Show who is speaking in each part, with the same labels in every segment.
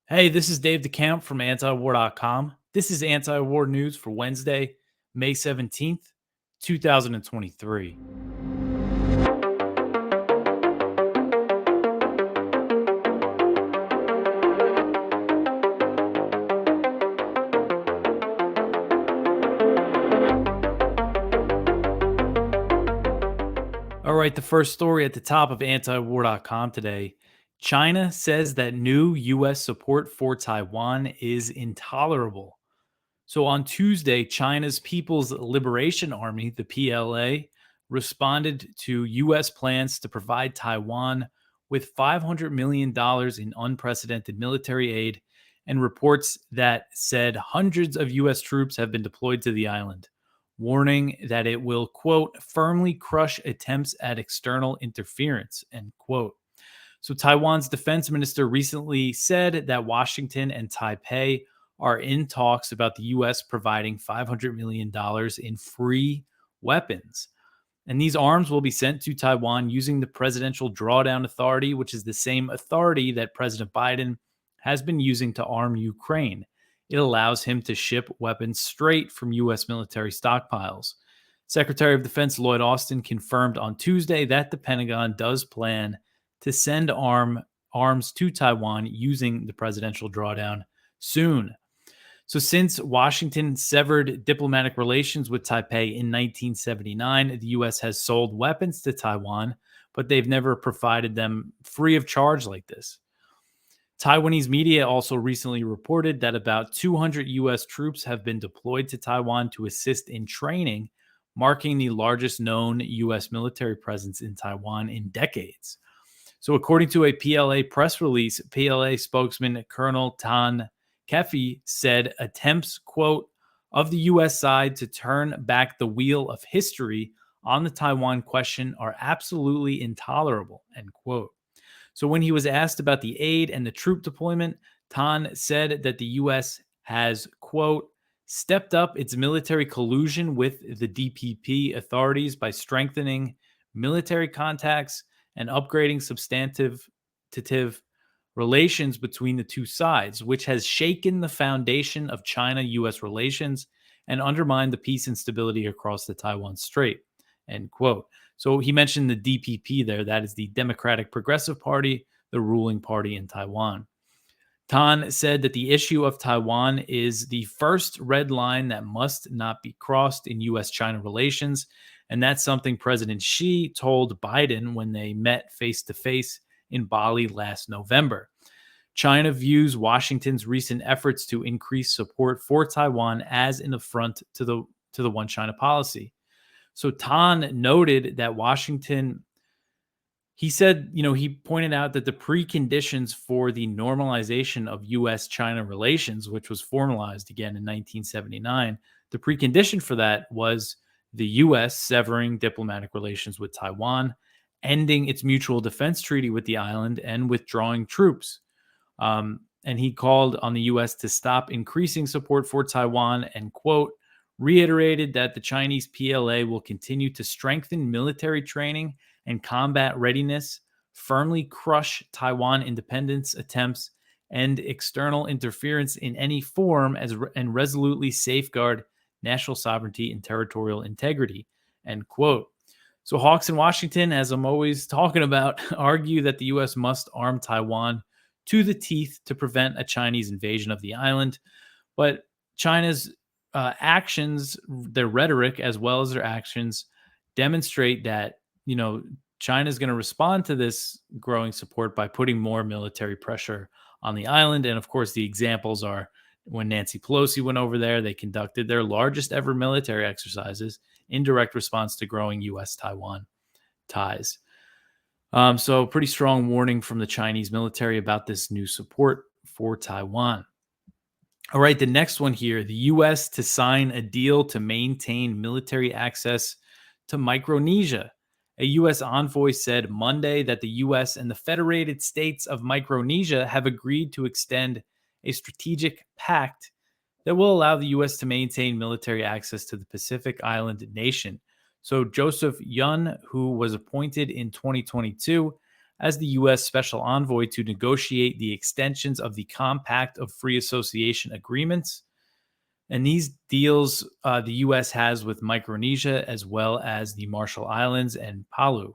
Speaker 1: Hey, this is Dave DeCamp from antiwar.com. This is anti-war news for Wednesday, May 17th, 2023. All right, the first story at the top of antiwar.com today. China says that new U.S. support for Taiwan is intolerable. So on Tuesday, China's People's Liberation Army, the PLA, responded to U.S. plans to provide Taiwan with $500 million in unprecedented military aid and reports that said hundreds of U.S. troops have been deployed to the island, warning that it will, quote, firmly crush attempts at external interference, end quote. So Taiwan's defense minister recently said that Washington and Taipei are in talks about the U.S. providing $500 million in free weapons. And these arms will be sent to Taiwan using the Presidential Drawdown Authority, which is the same authority that President Biden has been using to arm Ukraine. It allows him to ship weapons straight from U.S. military stockpiles. Secretary of Defense Lloyd Austin confirmed on Tuesday that the Pentagon does plan to send arms to Taiwan using the presidential drawdown soon. So, since Washington severed diplomatic relations with Taipei in 1979, the U.S. has sold weapons to Taiwan, but they've never provided them free of charge like this. Taiwanese media also recently reported that about 200 U.S. troops have been deployed to Taiwan to assist in training, marking the largest known U.S. military presence in Taiwan in decades. So, according to a PLA press release, PLA spokesman Colonel Tan Kefi said attempts, quote, of the U.S. side to turn back the wheel of history on the Taiwan question are absolutely intolerable, end quote. So when he was asked about the aid and the troop deployment, Tan said that the U.S. has, quote, stepped up its military collusion with the DPP authorities by strengthening military contacts and upgrading substantive relations between the two sides, which has shaken the foundation of China-U.S. relations and undermined the peace and stability across the Taiwan Strait, end quote. So he mentioned the DPP there. That is the Democratic Progressive Party, the ruling party in Taiwan. Tan said that the issue of Taiwan is the first red line that must not be crossed in U.S.-China relations, and that's something President Xi told Biden when they met face-to-face in Bali last November. China views Washington's recent efforts to increase support for Taiwan as an affront to the One China policy. So Tan noted that Washington, he said, he pointed out that the preconditions for the normalization of U.S.-China relations, which was formalized again in 1979, the precondition for that was the U.S. severing diplomatic relations with Taiwan, ending its mutual defense treaty with the island, and withdrawing troops. And he called on the U.S. to stop increasing support for Taiwan and, quote, reiterated that the Chinese PLA will continue to strengthen military training and combat readiness, firmly crush Taiwan independence attempts and external interference in any form, and resolutely safeguard national sovereignty and territorial integrity, end quote. So Hawks in Washington, as I'm always talking about, argue that the U.S. must arm Taiwan to the teeth to prevent a Chinese invasion of the island. But China's actions, their rhetoric as well as their actions, demonstrate that, China is going to respond to this growing support by putting more military pressure on the island. And of course, the examples are when Nancy Pelosi went over there, they conducted their largest ever military exercises in direct response to growing U.S.-Taiwan ties. So pretty strong warning from the Chinese military about this new support for Taiwan. All right, the next one here, the U.S. to sign a deal to maintain military access to Micronesia. A U.S. envoy said Monday that the U.S. and the Federated States of Micronesia have agreed to extend a strategic pact that will allow the U.S. to maintain military access to the Pacific Island nation. So Joseph Yun, who was appointed in 2022 as the U.S. Special Envoy to negotiate the extensions of the Compact of Free Association agreements. And these deals the U.S. has with Micronesia as well as the Marshall Islands and Palau.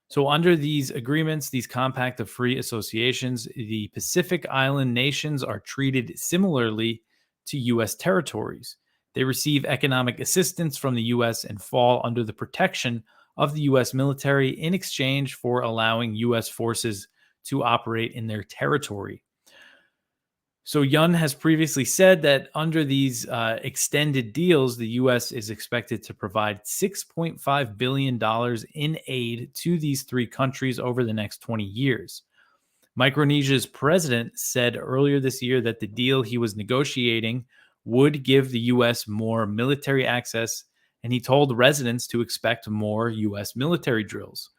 Speaker 1: So, under these agreements, these Compact of Free Associations, the Pacific Island nations are treated similarly to U.S. territories. They receive economic assistance from the U.S. and fall under the protection of the U.S. military in exchange for allowing U.S. forces to operate in their territory. So Yun has previously said that under these extended deals, the U.S. is expected to provide $6.5 billion in aid to these three countries over the next 20 years. Micronesia's president said earlier this year that the deal he was negotiating would give the U.S. more military access, and he told residents to expect more U.S. military drills.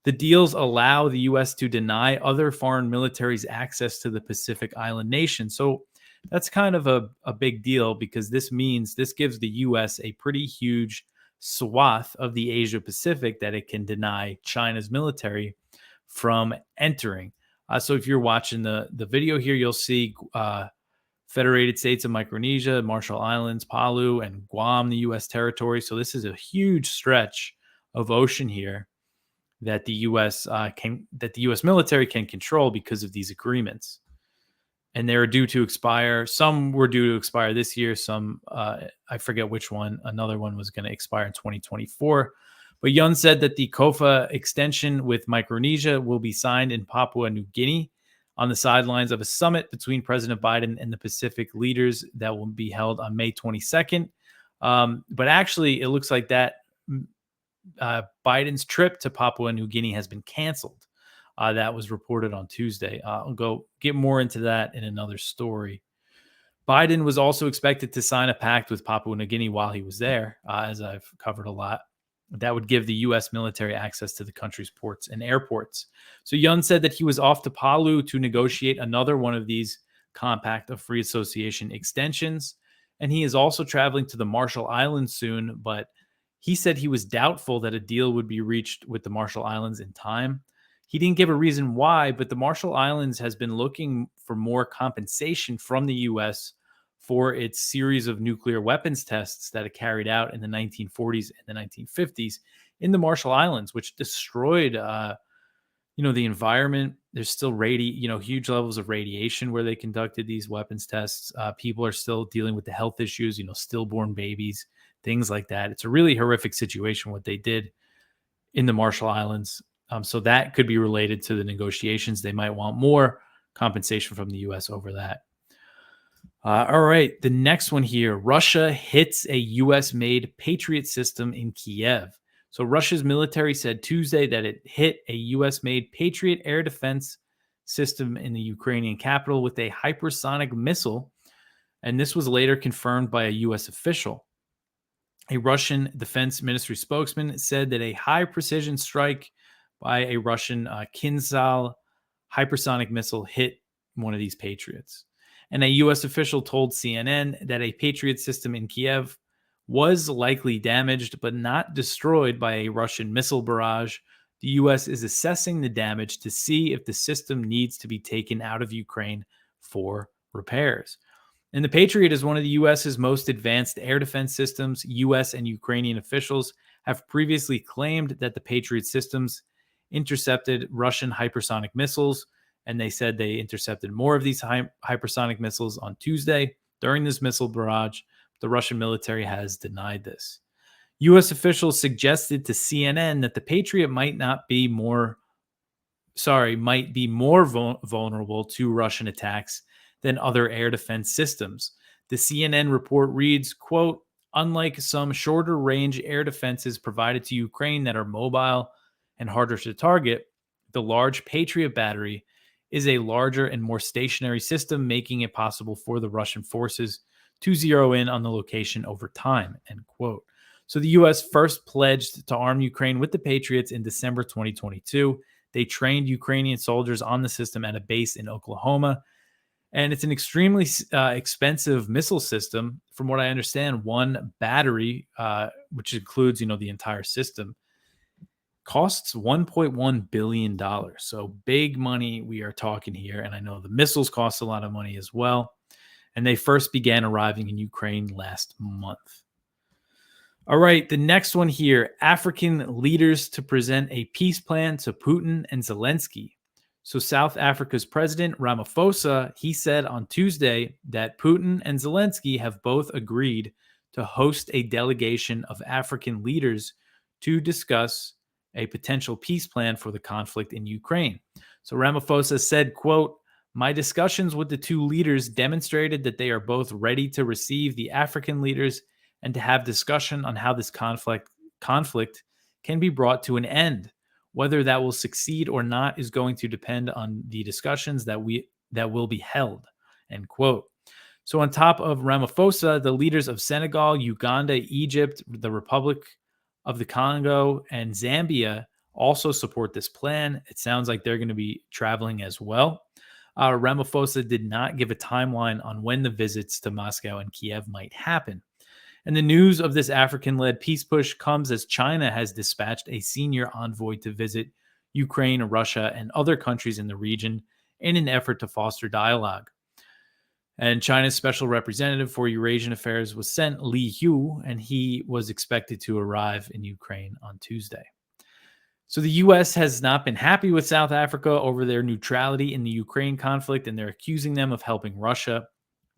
Speaker 1: The deals allow the U.S. to deny other foreign militaries access to the Pacific Island nation. So that's kind of a big deal because this gives the U.S. a pretty huge swath of the Asia Pacific that it can deny China's military from entering. So if you're watching the video here, you'll see Federated States of Micronesia, Marshall Islands, Palau, and Guam, the U.S. territory. So this is a huge stretch of ocean here that the U.S. Military can control because of these agreements, and they're due to expire. Some were due to expire this year. Some I forget which one. Another one was going to expire in 2024. But Yun said that the COFA extension with Micronesia will be signed in Papua New Guinea on the sidelines of a summit between President Biden and the Pacific leaders that will be held on May 22nd. But actually, it looks like that Biden's trip to Papua New Guinea has been canceled. That was reported on Tuesday. I'll go get more into that in another story. Biden was also expected to sign a pact with Papua New Guinea while he was there, as I've covered a lot. That would give the U.S. military access to the country's ports and airports. So Yun said that he was off to Palau to negotiate another one of these Compact of Free Association extensions. And he is also traveling to the Marshall Islands soon, but he said he was doubtful that a deal would be reached with the Marshall Islands in time. He didn't give a reason why, but the Marshall Islands has been looking for more compensation from the U.S. for its series of nuclear weapons tests that it carried out in the 1940s and the 1950s in the Marshall Islands, which destroyed, the environment. There's still huge levels of radiation where they conducted these weapons tests. People are still dealing with the health issues, stillborn babies, things like that. It's a really horrific situation what they did in the Marshall Islands. So that could be related to the negotiations. They might want more compensation from the U.S. over that. All right, the next one here. Russia hits a U.S.-made Patriot system in Kyiv. So Russia's military said Tuesday that it hit a U.S.-made Patriot air defense system in the Ukrainian capital with a hypersonic missile, and this was later confirmed by a U.S. official. A Russian Defense Ministry spokesman said that a high-precision strike by a Russian Kinzhal hypersonic missile hit one of these Patriots. And a U.S. official told CNN that a Patriot system in Kyiv was likely damaged but not destroyed by a Russian missile barrage. The U.S. is assessing the damage to see if the system needs to be taken out of Ukraine for repairs. And the Patriot is one of the U.S.'s most advanced air defense systems. U.S. and Ukrainian officials have previously claimed that the Patriot systems intercepted Russian hypersonic missiles, and they said they intercepted more of these hypersonic missiles on Tuesday during this missile barrage. The Russian military has denied this. U.S. officials suggested to CNN that the Patriot might be more vulnerable to Russian attacks than other air defense systems. The CNN report reads, quote, unlike some shorter range air defenses provided to Ukraine that are mobile and harder to target, the large Patriot battery is a larger and more stationary system, making it possible for the Russian forces to zero in on the location over time, end quote. So the U.S. first pledged to arm Ukraine with the Patriots in December 2022. They trained Ukrainian soldiers on the system at a base in Oklahoma. And it's an extremely expensive missile system. From what I understand, one battery, which includes, the entire system, Costs $1.1 billion. So big money we are talking here. And I know the missiles cost a lot of money as well. And they first began arriving in Ukraine last month. All right, the next one here, African leaders to present a peace plan to Putin and Zelensky. So South Africa's president Ramaphosa, he said on Tuesday that Putin and Zelensky have both agreed to host a delegation of African leaders to discuss a potential peace plan for the conflict in Ukraine. So Ramaphosa said, quote, "My discussions with the two leaders demonstrated that they are both ready to receive the African leaders and to have discussion on how this conflict can be brought to an end. Whether that will succeed or not is going to depend on the discussions that will be held." End quote. So on top of Ramaphosa, the leaders of Senegal, Uganda, Egypt, the Republic of the Congo, and Zambia also support this plan. It sounds like they're going to be traveling as well. Ramaphosa did not give a timeline on when the visits to Moscow and Kiev might happen. And the news of this African-led peace push comes as China has dispatched a senior envoy to visit Ukraine, Russia, and other countries in the region in an effort to foster dialogue. And China's special representative for Eurasian affairs was sent, Li Hu, and he was expected to arrive in Ukraine on Tuesday. So the U.S. has not been happy with South Africa over their neutrality in the Ukraine conflict, and they're accusing them of helping Russia.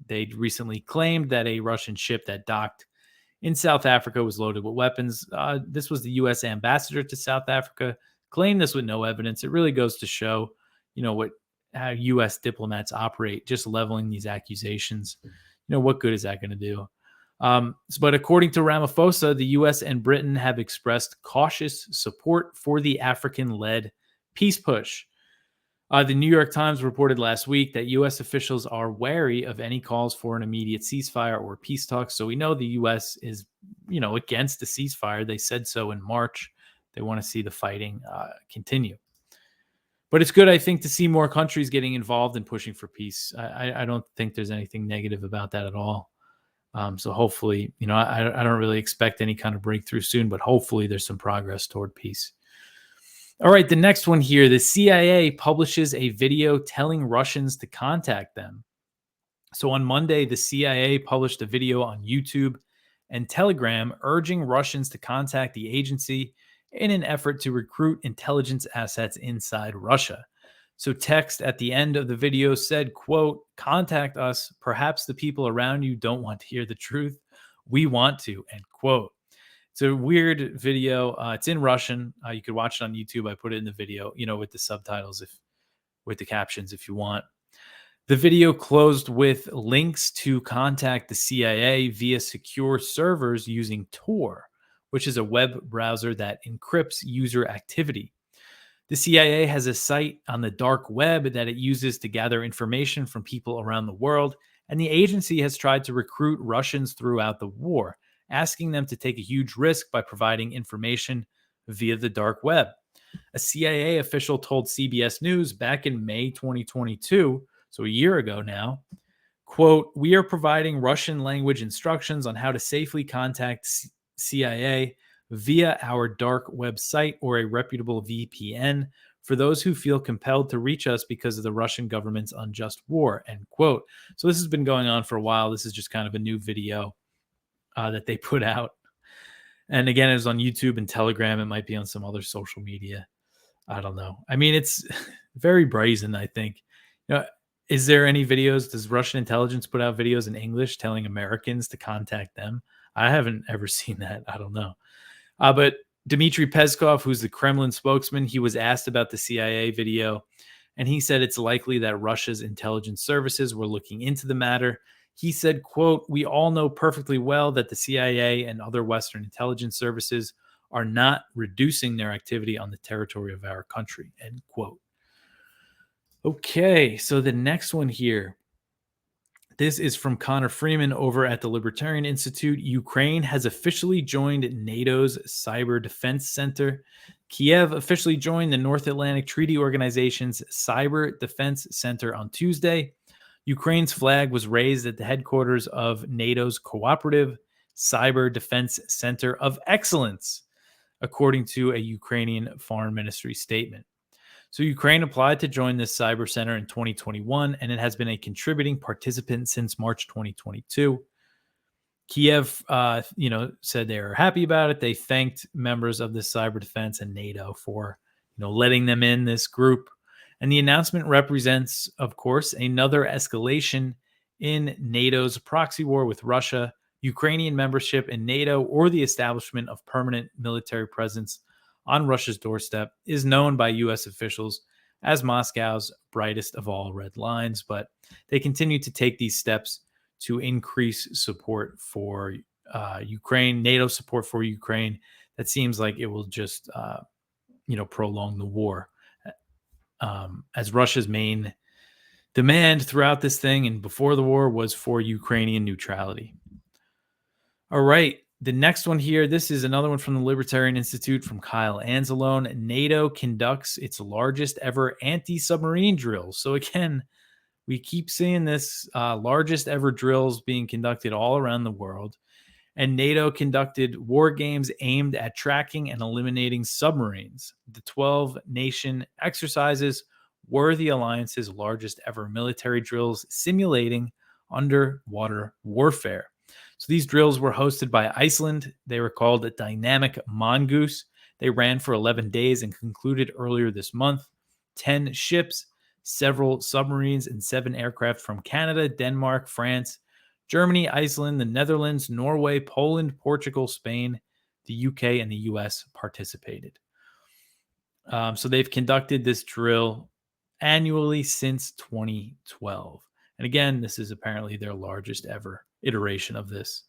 Speaker 1: They recently claimed that a Russian ship that docked in South Africa was loaded with weapons. This was the U.S. ambassador to South Africa, claimed this with no evidence. It really goes to show, how U.S. diplomats operate, just leveling these accusations. What good is that going to do? But according to Ramaphosa, the U.S. and Britain have expressed cautious support for the African-led peace push. The New York Times reported last week that U.S. officials are wary of any calls for an immediate ceasefire or peace talks. So we know the U.S. is, against the ceasefire. They said so in March. They want to see the fighting continue. But it's good, I think, to see more countries getting involved in pushing for peace. I don't think there's anything negative about that at all. So hopefully, I don't really expect any kind of breakthrough soon, but hopefully there's some progress toward peace. All right, the next one here. The CIA publishes a video telling Russians to contact them. So on Monday, the CIA published a video on YouTube and Telegram urging Russians to contact the agency in an effort to recruit intelligence assets inside Russia. So text at the end of the video said, quote, "Contact us. Perhaps the people around you don't want to hear the truth. We want to," end quote. It's a weird video. It's in Russian. You could watch it on YouTube. I put it in the video, with the subtitles, with the captions if you want. The video closed with links to contact the CIA via secure servers using Tor, which is a web browser that encrypts user activity. The CIA has a site on the dark web that it uses to gather information from people around the world, and the agency has tried to recruit Russians throughout the war, asking them to take a huge risk by providing information via the dark web. A CIA official told CBS News back in May 2022, so a year ago now, quote, "We are providing Russian language instructions on how to safely contact CIA via our dark website or a reputable VPN for those who feel compelled to reach us because of the Russian government's unjust war," end quote. So this has been going on for a while. This is just kind of a new video that they put out. And again, it was on YouTube and Telegram. It might be on some other social media. I don't know. I mean, it's very brazen, I think. Is there any videos? Does Russian intelligence put out videos in English telling Americans to contact them? I haven't ever seen that. I don't know. But Dmitry Peskov, who's the Kremlin spokesman, he was asked about the CIA video, and he said it's likely that Russia's intelligence services were looking into the matter. He said, quote, "We all know perfectly well that the CIA and other Western intelligence services are not reducing their activity on the territory of our country," end quote. Okay, so the next one here. This is from Connor Freeman over at the Libertarian Institute. Ukraine has officially joined NATO's Cyber Defense Center. Kyiv officially joined the North Atlantic Treaty Organization's Cyber Defense Center on Tuesday. Ukraine's flag was raised at the headquarters of NATO's Cooperative Cyber Defense Center of Excellence. according to a Ukrainian foreign ministry statement. So Ukraine applied to join this cyber center in 2021, and it has been a contributing participant since March 2022. Kyiv, said they were happy about it. They thanked members of the cyber defense and NATO for, letting them in this group. And the announcement represents, of course, another escalation in NATO's proxy war with Russia. Ukrainian membership in NATO or the establishment of permanent military presence on Russia's doorstep is known by U.S. officials as Moscow's brightest of all red lines, but they continue to take these steps to increase support for Ukraine, NATO support for Ukraine. That seems like it will just, prolong the war. As Russia's main demand throughout this thing and before the war was for Ukrainian neutrality. All right. The next one here, this is another one from the Libertarian Institute from Kyle Anzalone. NATO conducts its largest ever anti-submarine drills. So again, we keep seeing this largest ever drills being conducted all around the world. And NATO conducted war games aimed at tracking and eliminating submarines. The 12-nation exercises were the alliance's largest ever military drills simulating underwater warfare. So these drills were hosted by Iceland. They were called a Dynamic Mongoose. They ran for 11 days and concluded earlier this month. 10 ships, several submarines, and 7 aircraft from Canada, Denmark, France, Germany, Iceland, the Netherlands, Norway, Poland, Portugal, Spain, the UK, and the US participated. So they've conducted this drill annually since 2012. And again, this is apparently their largest ever iteration of this.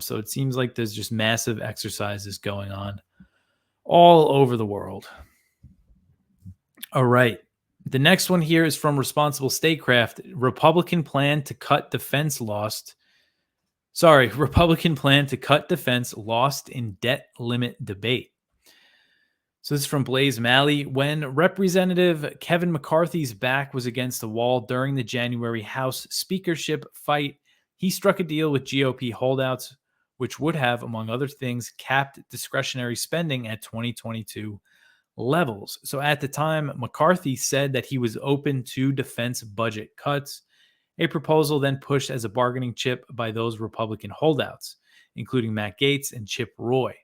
Speaker 1: So it seems like there's just massive exercises going on all over the world. All right. The next one here is from Responsible Statecraft. Republican plan to cut defense lost in debt limit debate. So this is from Blaze Malley. When Representative Kevin McCarthy's back was against the wall during the January House speakership fight, he struck a deal with GOP holdouts, which would have, among other things, capped discretionary spending at 2022 levels. So at the time, McCarthy said that he was open to defense budget cuts, a proposal then pushed as a bargaining chip by those Republican holdouts, including Matt Gaetz and Chip Roy.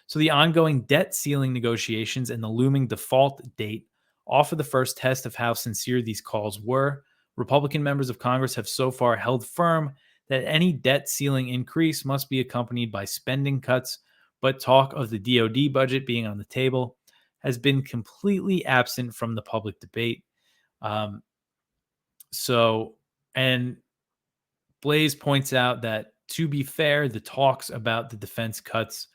Speaker 1: So the ongoing debt ceiling negotiations and the looming default date offer the first test of how sincere these calls were. Republican members of Congress have so far held firm that any debt ceiling increase must be accompanied by spending cuts, but talk of the DoD budget being on the table has been completely absent from the public debate. And Blaze points out that, to be fair, the talks about the defense cuts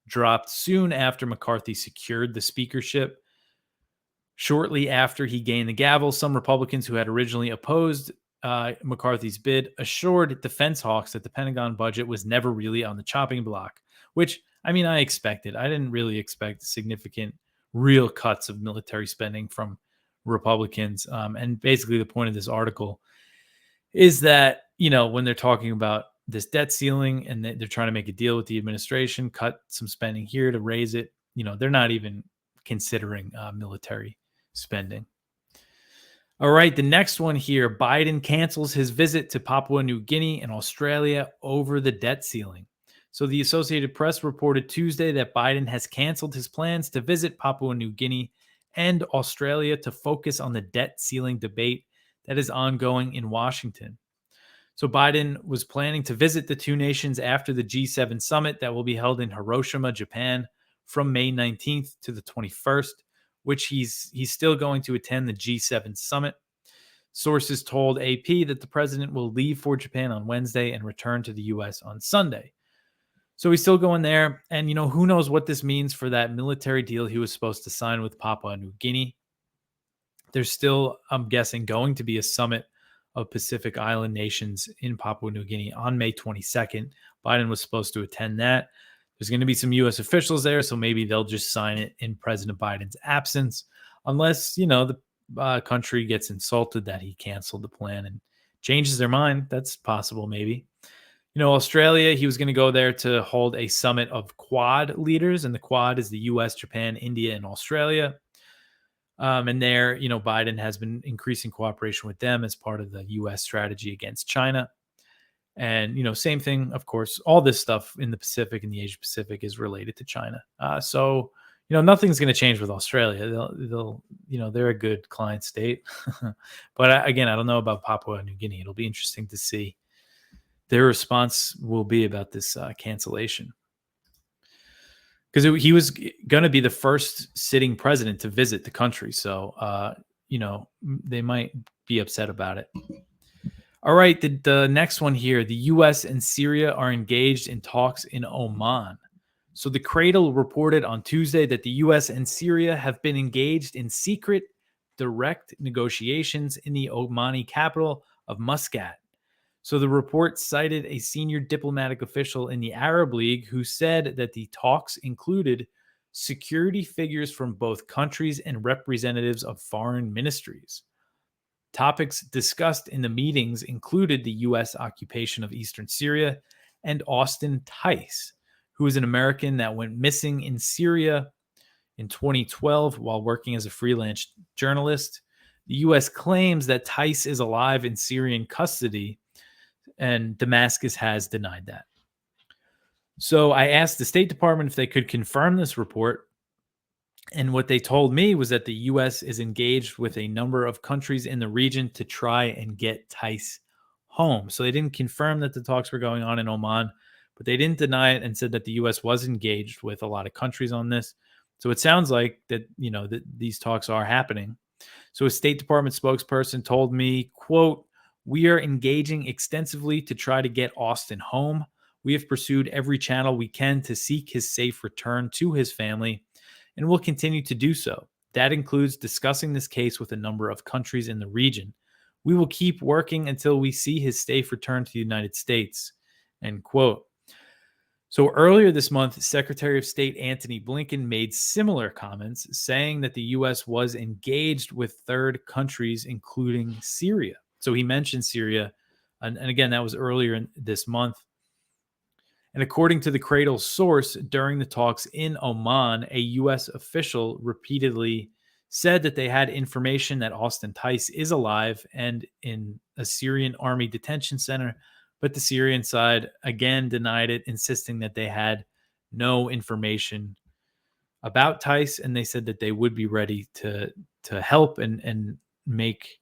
Speaker 1: dropped soon after McCarthy secured the speakership. Shortly after he gained the gavel, some Republicans who had originally opposed McCarthy's bid assured defense hawks that the Pentagon budget was never really on the chopping block, which, I expected. I didn't really expect significant real cuts of military spending from Republicans. And basically the point of this article is that, when they're talking about this debt ceiling and they're trying to make a deal with the administration, cut some spending here to raise it, they're not even considering military spending. All right, the next one here, Biden cancels his visit to Papua New Guinea and Australia over the debt ceiling. So the Associated Press reported Tuesday that Biden has canceled his plans to visit Papua New Guinea and Australia to focus on the debt ceiling debate that is ongoing in Washington. So Biden was planning to visit the two nations after the G7 summit that will be held in Hiroshima, Japan, from May 19th to the 21st, which he's still going to attend the G7 summit. Sources told AP that the president will leave for Japan on Wednesday and return to the U.S. on Sunday. So he's still going there. And, who knows what this means for that military deal he was supposed to sign with Papua New Guinea. There's still, I'm guessing, going to be a summit of Pacific Island nations in Papua New Guinea on May 22nd. Biden was supposed to attend that. There's going to be some U.S. officials there, so maybe they'll just sign it in President Biden's absence, unless, the country gets insulted that he canceled the plan and changes their mind. That's possible, maybe. Australia, he was going to go there to hold a summit of Quad leaders, and the Quad is the US, Japan, India, and Australia. And there, Biden has been increasing cooperation with them as part of the US strategy against China. And, same thing, of course, all this stuff in the Pacific and the Asia Pacific is related to China. So, nothing's going to change with Australia. They're a good client state. But again, I don't know about Papua New Guinea. It'll be interesting to see their response will be about this cancellation. Because he was going to be the first sitting president to visit the country. So, they might be upset about it. All right, the next one here. The U.S. and Syria are engaged in talks in Oman. So the Cradle reported on Tuesday that the U.S. and Syria have been engaged in secret, direct negotiations in the Omani capital of Muscat. So the report cited a senior diplomatic official in the Arab League who said that the talks included security figures from both countries and representatives of foreign ministries. Topics discussed in the meetings included the U.S. occupation of eastern Syria and Austin Tice, who is an American that went missing in Syria in 2012 while working as a freelance journalist. The U.S. claims that Tice is alive in Syrian custody, and Damascus has denied that. So I asked the State Department if they could confirm this report. And what they told me was that the U.S. is engaged with a number of countries in the region to try and get Tice home. So they didn't confirm that the talks were going on in Oman, but they didn't deny it and said that the U.S. was engaged with a lot of countries on this. So it sounds like that, that these talks are happening. So a State Department spokesperson told me, quote, "We are engaging extensively to try to get Austin home. We have pursued every channel we can to seek his safe return to his family, and will continue to do so. That includes discussing this case with a number of countries in the region. We will keep working until we see his safe return to the United States." End quote. So earlier this month, Secretary of State Antony Blinken made similar comments, saying that the U.S. was engaged with third countries, including Syria. So he mentioned Syria, and again, that was earlier this month. And according to the Cradle's source, during the talks in Oman, a U.S. official repeatedly said that they had information that Austin Tice is alive and in a Syrian army detention center, but the Syrian side again denied it, insisting that they had no information about Tice, and they said that they would be ready to help and make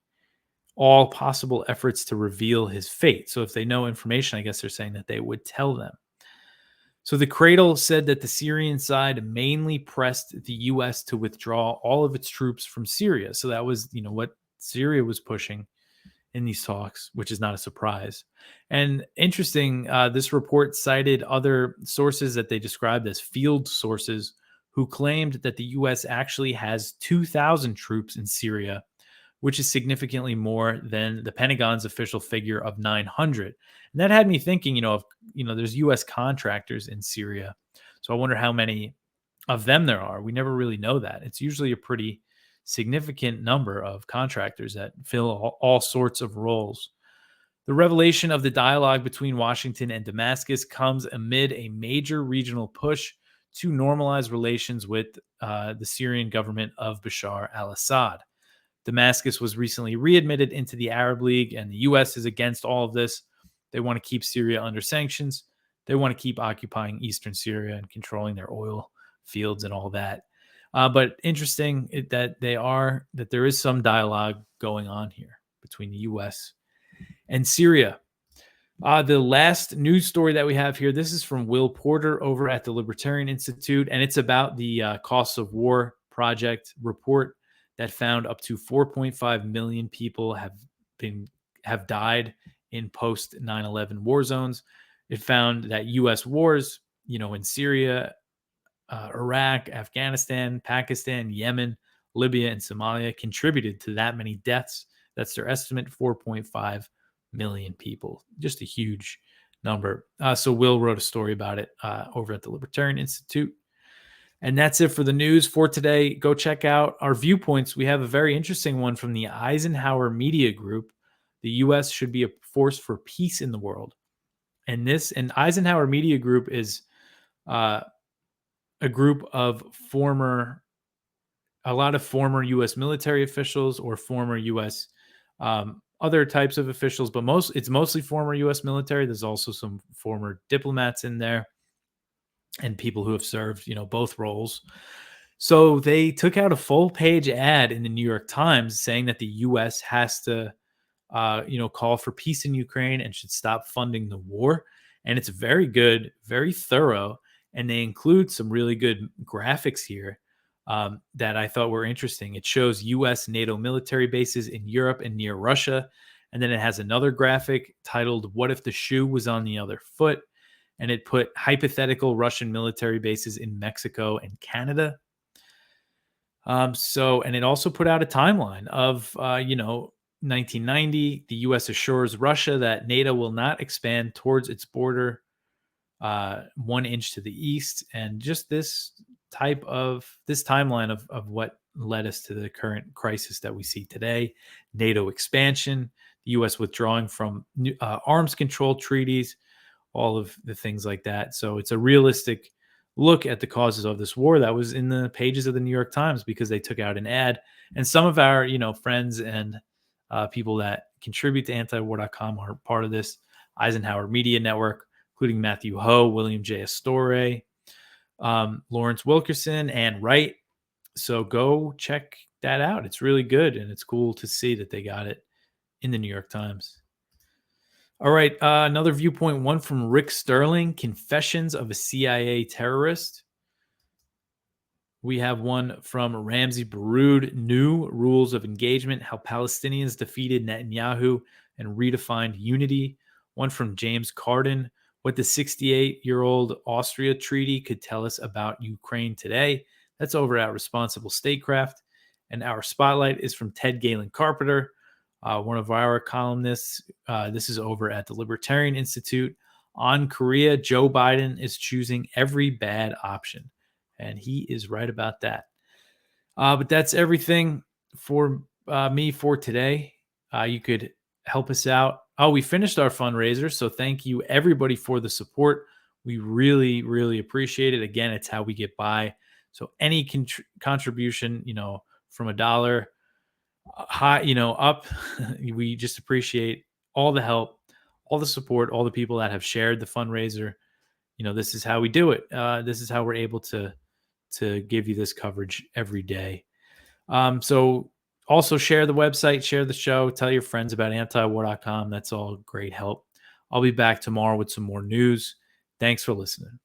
Speaker 1: all possible efforts to reveal his fate. So if they know information, I guess they're saying that they would tell them. So the Cradle said that the Syrian side mainly pressed the U.S. to withdraw all of its troops from Syria. So that was, what Syria was pushing in these talks, which is not a surprise. And interesting, this report cited other sources that they described as field sources who claimed that the U.S. actually has 2,000 troops in Syria, which is significantly more than the Pentagon's official figure of 900. And that had me thinking, there's U.S. contractors in Syria. So I wonder how many of them there are. We never really know that. It's usually a pretty significant number of contractors that fill all sorts of roles. The revelation of the dialogue between Washington and Damascus comes amid a major regional push to normalize relations with the Syrian government of Bashar al-Assad. Damascus was recently readmitted into the Arab League, and the U.S. is against all of this. They want to keep Syria under sanctions. They want to keep occupying eastern Syria and controlling their oil fields and all that. But interesting that there is some dialogue going on here between the U.S. and Syria. The last news story that we have here, this is from Will Porter over at the Libertarian Institute, and it's about the Costs of War Project report that found up to 4.5 million people have died in post 9/11 war zones. It found that U.S. wars, in Syria, Iraq, Afghanistan, Pakistan, Yemen, Libya, and Somalia contributed to that many deaths. That's their estimate, 4.5 million people. Just a huge number. So Will wrote a story about it over at the Libertarian Institute. And that's it for the news for today. Go check out our Viewpoints. We have a very interesting one from the Eisenhower Media Group. The U.S. should be a force for peace in the world. And Eisenhower Media Group is uh, a group of a lot of former U.S. military officials or former U.S. Other types of officials, but it's mostly former U.S. military. There's also some former diplomats in there and people who have served, both roles. So they took out a full page ad in the New York Times saying that the U.S. has to, call for peace in Ukraine and should stop funding the war. And it's very good, very thorough, and they include some really good graphics here that I thought were interesting. It shows U.S. NATO military bases in Europe and near Russia, and then it has another graphic titled "What if the shoe was on the other foot?" And it put hypothetical Russian military bases in Mexico and Canada. And it also put out a timeline of, 1990. The U.S. assures Russia that NATO will not expand towards its border 1 inch to the east, and just this timeline of what led us to the current crisis that we see today: NATO expansion, the U.S. withdrawing from arms control treaties, all of the things like that. So it's a realistic look at the causes of this war that was in the pages of the New York Times because they took out an ad. And some of our, friends and people that contribute to antiwar.com are part of this Eisenhower Media Network, including Matthew Ho, William J. Astore, Lawrence Wilkerson, and Wright. So go check that out. It's really good, and it's cool to see that they got it in the New York Times. All right, another viewpoint, one from Rick Sterling, Confessions of a CIA Terrorist. We have one from Ramsey Baroud, New Rules of Engagement, How Palestinians Defeated Netanyahu and Redefined Unity. One from James Carden, What the 68-year-old Austria Treaty Could Tell Us About Ukraine Today. That's over at Responsible Statecraft. And our spotlight is from Ted Galen Carpenter, one of our columnists. This is over at the Libertarian Institute. On Korea, Joe Biden is choosing every bad option. And he is right about that. But that's everything for me for today. You could help us out. Oh, we finished our fundraiser. So thank you, everybody, for the support. We really, really appreciate it. Again, it's how we get by. So any contribution, from $1 high, up, we just appreciate all the help, all the support, all the people that have shared the fundraiser. This is how we do it. This is how we're able to give you this coverage every day. So also share the website, share the show, tell your friends about antiwar.com. That's all great help. I'll be back tomorrow with some more news. Thanks for listening.